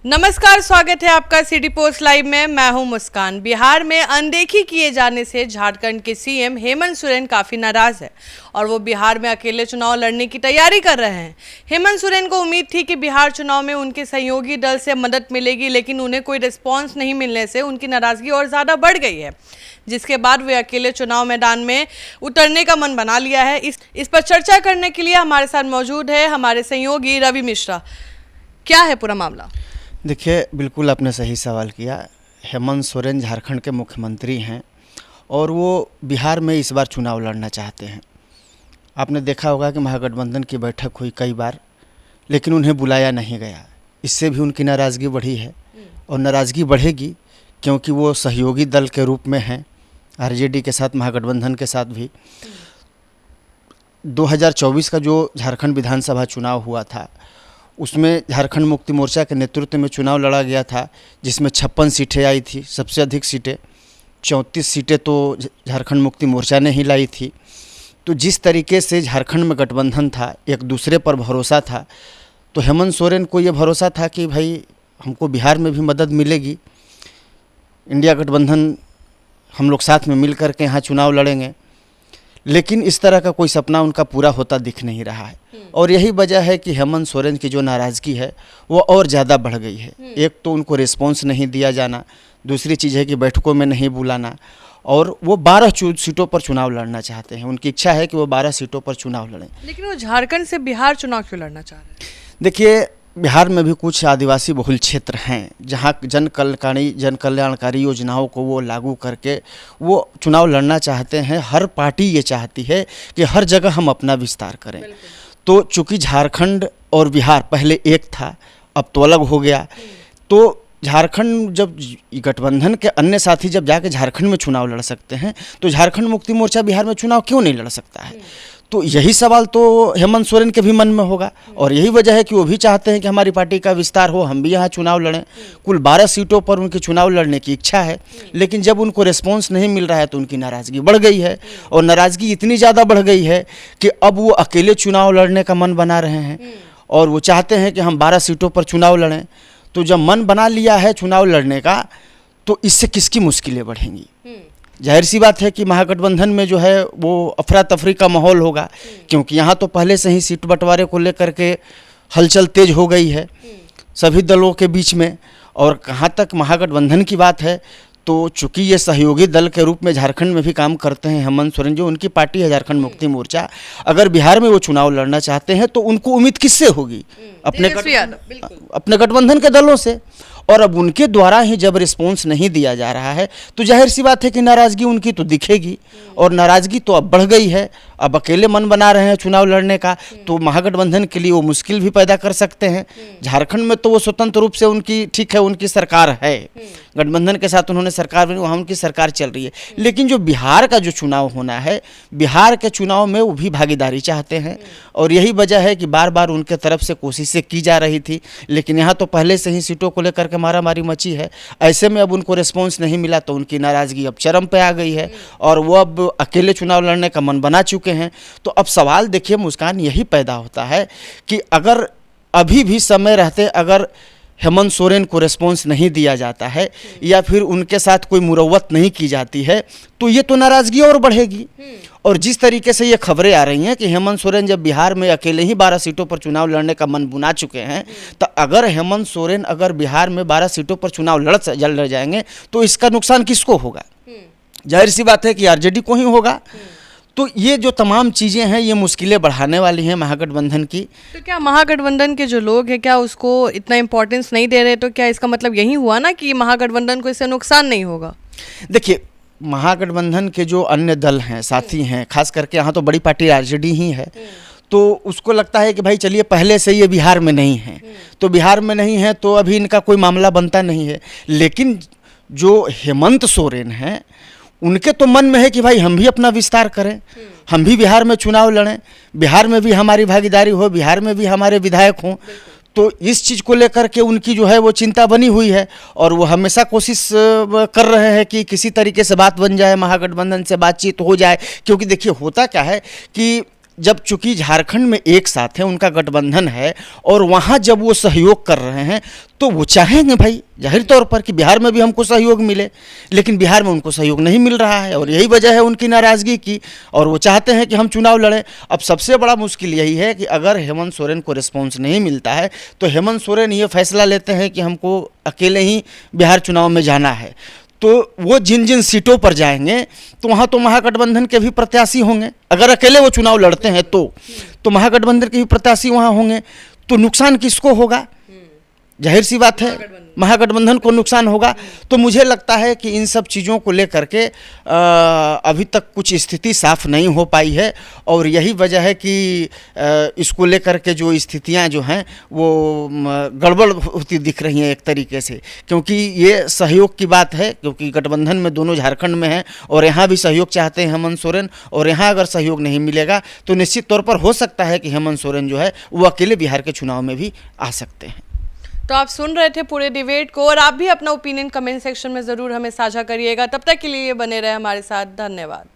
नमस्कार, स्वागत है आपका सिटी पोस्ट लाइव में। मैं हूं मुस्कान। बिहार में अनदेखी किए जाने से झारखंड के सीएम हेमंत सोरेन काफी नाराज है और वो बिहार में अकेले चुनाव लड़ने की तैयारी कर रहे हैं। हेमंत सोरेन को उम्मीद थी कि बिहार चुनाव में उनके सहयोगी दल से मदद मिलेगी, लेकिन उन्हें कोई रिस्पॉन्स नहीं मिलने से उनकी नाराजगी और ज्यादा बढ़ गई है, जिसके बाद वे अकेले चुनाव मैदान में उतरने का मन बना लिया है। इस पर चर्चा करने के लिए हमारे साथ मौजूद है हमारे सहयोगी रवि मिश्रा। क्या है पूरा मामला? देखिए, बिल्कुल आपने सही सवाल किया। हेमंत सोरेन झारखंड के मुख्यमंत्री हैं और वो बिहार में इस बार चुनाव लड़ना चाहते हैं। आपने देखा होगा कि महागठबंधन की बैठक हुई कई बार, लेकिन उन्हें बुलाया नहीं गया। इससे भी उनकी नाराज़गी बढ़ी है और नाराज़गी बढ़ेगी क्योंकि वो सहयोगी दल के रूप में हैं आरजेडी के साथ, महागठबंधन के साथ भी। 2024 का जो झारखंड विधानसभा चुनाव हुआ था उसमें झारखंड मुक्ति मोर्चा के नेतृत्व में चुनाव लड़ा गया था, जिसमें 56 सीटें आई थी। सबसे अधिक सीटें 34 सीटें तो झारखंड मुक्ति मोर्चा ने ही लाई थी। तो जिस तरीके से झारखंड में गठबंधन था, एक दूसरे पर भरोसा था, तो हेमंत सोरेन को ये भरोसा था कि भाई हमको बिहार में भी मदद मिलेगी, इंडिया गठबंधन हम लोग साथ में मिल कर के यहाँ चुनाव लड़ेंगे। लेकिन इस तरह का कोई सपना उनका पूरा होता दिख नहीं रहा है और यही वजह है कि हेमंत सोरेन की जो नाराज़गी है वो और ज़्यादा बढ़ गई है। एक तो उनको रिस्पॉन्स नहीं दिया जाना, दूसरी चीज़ है कि बैठकों में नहीं बुलाना, और वो 12 सीटों पर चुनाव लड़ना चाहते हैं। उनकी इच्छा है कि वो 12 सीटों पर चुनाव लड़ें। लेकिन वो झारखंड से बिहार चुनाव क्यों लड़ना चाह रहे हैं? देखिए, बिहार में भी कुछ आदिवासी बहुल क्षेत्र हैं जहाँ जन कल्याणकारी योजनाओं को वो लागू करके वो चुनाव लड़ना चाहते हैं। हर पार्टी ये चाहती है कि हर जगह हम अपना विस्तार करें। तो चूँकि झारखंड और बिहार पहले एक था, अब तो अलग हो गया, तो झारखंड जब गठबंधन के अन्य साथी जब जाके झारखंड में चुनाव लड़ सकते हैं तो झारखंड मुक्ति मोर्चा बिहार में चुनाव क्यों नहीं लड़ सकता है? तो यही सवाल तो हेमंत सोरेन के भी मन में होगा और यही वजह है कि वो भी चाहते हैं कि हमारी पार्टी का विस्तार हो, हम भी यहाँ चुनाव लड़ें। कुल 12 सीटों पर उनकी चुनाव लड़ने की इच्छा है, लेकिन जब उनको रिस्पॉन्स नहीं मिल रहा है तो उनकी नाराज़गी बढ़ गई है और नाराज़गी इतनी ज़्यादा बढ़ गई है कि अब वो अकेले चुनाव लड़ने का मन बना रहे हैं और वो चाहते हैं कि हम 12 सीटों पर चुनाव लड़ें। तो जब मन बना लिया है चुनाव लड़ने का तो इससे किसकी मुश्किलें बढ़ेंगी? जाहिर सी बात है कि महागठबंधन में जो है वो अफरा तफरी का माहौल होगा, क्योंकि यहाँ तो पहले से ही सीट बंटवारे को लेकर के हलचल तेज हो गई है सभी दलों के बीच में। और कहाँ तक महागठबंधन की बात है तो चूँकि ये सहयोगी दल के रूप में झारखंड में भी काम करते हैं हेमंत सोरेन, जो उनकी पार्टी है झारखंड मुक्ति मोर्चा, अगर बिहार में वो चुनाव लड़ना चाहते हैं तो उनको उम्मीद किससे होगी? अपने गठबंधन के दलों से। और अब उनके द्वारा ही जब रिस्पॉन्स नहीं दिया जा रहा है तो जाहिर सी बात है कि नाराज़गी उनकी तो दिखेगी और नाराज़गी तो अब बढ़ गई है। अब अकेले मन बना रहे हैं चुनाव लड़ने का तो महागठबंधन के लिए वो मुश्किल भी पैदा कर सकते हैं। झारखंड में तो वो स्वतंत्र रूप से उनकी, ठीक है, उनकी सरकार है, गठबंधन के साथ उन्होंने सरकार बनी, वहाँ उनकी सरकार चल रही है। लेकिन जो बिहार का जो चुनाव होना है, बिहार के चुनाव में वो भी भागीदारी चाहते हैं और यही वजह है कि बार बार उनके तरफ से कोशिशें की जा रही थी, लेकिन यहाँ तो पहले से ही सीटों को लेकर के मारामारी मची है। ऐसे में अब उनको रिस्पॉन्स नहीं मिला तो उनकी नाराज़गी अब चरम पे आ गई है और वो अब अकेले चुनाव लड़ने का मन बना चुके हैं। तो अब सवाल देखिए मुस्कान, यही पैदा होता है कि अगर अभी भी समय रहते अगर हेमंत सोरेन को रिस्पॉन्स नहीं दिया जाता है या फिर उनके साथ कोई मुरव्वत नहीं की जाती है तो ये तो नाराज़गी और बढ़ेगी। और जिस तरीके से ये खबरें आ रही हैं कि हेमंत सोरेन जब बिहार में अकेले ही 12 सीटों पर चुनाव लड़ने का मन बुना चुके हैं, तो अगर हेमंत सोरेन अगर बिहार में 12 सीटों पर चुनाव लड़ जाएंगे तो इसका नुकसान किसको होगा? जाहिर सी बात है कि आरजेडी को ही होगा। तो ये जो तमाम चीज़ें हैं ये मुश्किलें बढ़ाने वाली हैं महागठबंधन की। तो क्या महागठबंधन के जो लोग हैं क्या उसको इतना इम्पोर्टेंस नहीं दे रहे? तो क्या इसका मतलब यही हुआ ना कि महागठबंधन को इससे नुकसान नहीं होगा? देखिए, महागठबंधन के जो अन्य दल हैं, साथी हैं, खास करके यहाँ तो बड़ी पार्टी आरजेडी ही है, तो उसको लगता है कि भाई चलिए पहले से ये बिहार में नहीं है तो बिहार में नहीं है तो अभी इनका कोई मामला बनता नहीं है। लेकिन जो हेमंत सोरेन हैं उनके तो मन में है कि भाई हम भी अपना विस्तार करें, हम भी बिहार में चुनाव लड़ें, बिहार में भी हमारी भागीदारी हो, बिहार में भी हमारे विधायक हों। तो इस चीज़ को लेकर के उनकी जो है वो चिंता बनी हुई है और वो हमेशा कोशिश कर रहे हैं कि किसी तरीके से बात बन जाए, महागठबंधन से बातचीत हो जाए। क्योंकि देखिए होता क्या है कि जब चूंकि झारखंड में एक साथ है, उनका गठबंधन है, और वहाँ जब वो सहयोग कर रहे हैं तो वो चाहेंगे भाई जाहिर तौर पर कि बिहार में भी हमको सहयोग मिले, लेकिन बिहार में उनको सहयोग नहीं मिल रहा है और यही वजह है उनकी नाराज़गी की, और वो चाहते हैं कि हम चुनाव लड़ें। अब सबसे बड़ा मुश्किल यही है कि अगर हेमंत सोरेन को रिस्पॉन्स नहीं मिलता है तो हेमंत सोरेन ये फैसला लेते हैं कि हमको अकेले ही बिहार चुनाव में जाना है, तो वो जिन जिन सीटों पर जाएंगे तो महागठबंधन के भी प्रत्याशी होंगे। अगर अकेले वो चुनाव लड़ते हैं तो महागठबंधन के भी प्रत्याशी वहाँ होंगे, तो नुकसान किसको होगा? जाहिर सी बात है महागठबंधन को नुकसान होगा। तो मुझे लगता है कि इन सब चीज़ों को लेकर के अभी तक कुछ स्थिति साफ नहीं हो पाई है, और यही वजह है कि इसको लेकर के जो स्थितियां जो हैं वो गड़बड़ होती दिख रही हैं एक तरीके से, क्योंकि ये सहयोग की बात है, क्योंकि गठबंधन में दोनों झारखंड में हैं और यहाँ भी सहयोग चाहते हैं हेमंत सोरेन, और यहाँ अगर सहयोग नहीं मिलेगा तो निश्चित तौर पर हो सकता है कि हेमंत सोरेन जो है वो अकेले बिहार के चुनाव में भी आ सकते हैं। तो आप सुन रहे थे पूरे डिबेट को, और आप भी अपना ओपिनियन कमेंट सेक्शन में ज़रूर हमें साझा करिएगा। तब तक के लिए बने रहे हमारे साथ। धन्यवाद।